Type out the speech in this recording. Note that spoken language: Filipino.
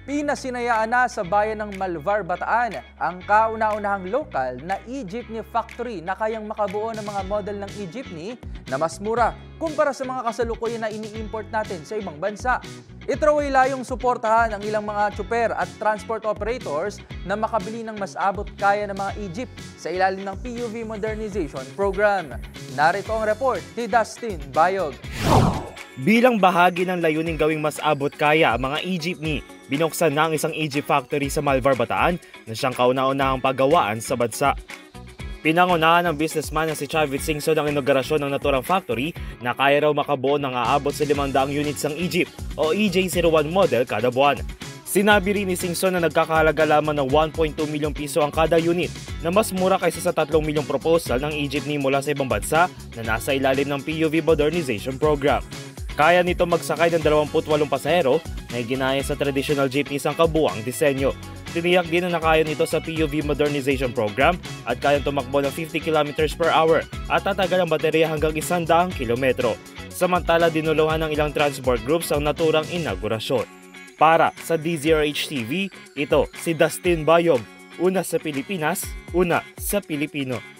Pinasinayaan na sa bayan ng Malvar, Bataan ang kauna-unahang lokal na e-jeepney factory na kayang makabuo ng mga model ng e-jeepney na mas mura kumpara sa mga kasalukuyan na ini-import natin sa ibang bansa. Ito ay layong suportahan ang ilang mga tsuper at transport operators na makabili ng mas abot kaya ng mga e-jeep sa ilalim ng PUV Modernization Program. Narito ang report ni Dustin Bayog. Bilang bahagi ng layuning gawing mas abot kaya ang mga e-jeepney, binuksan na ang isang e-jeep factory sa Malvar, Bataan na siyang kauna-unahang paggawaan sa bansa. Pinangunahan ng businessman na si Chavit Singson ang inaugurasyon ng naturang factory na kaya raw makabuo ng aabot sa 500 units ng e-jeep o EJ01 model kada buwan. Sinabi rin ni Singson na nagkakahalaga lamang ng 1.2 milyong piso ang kada unit na mas mura kaysa sa 3 milyong proposal ng e-jeepney mula sa ibang bansa na nasa ilalim ng PUV Modernization Program. Kaya nito magsakay ng 28 pasahero na ginaya sa traditional jeepneys ang kabuuang disenyo. Tiniyak din na kaya nito sa PUV Modernization Program at kayang tumakbo ng 50 km per hour at tatagal ang baterya hanggang 100 kilometro. Samantala dinuluhan ng ilang transport groups ang naturang inaugurasyon. Para sa DZRH TV, ito si Dustin Bayog. Una sa Pilipinas, una sa Pilipino.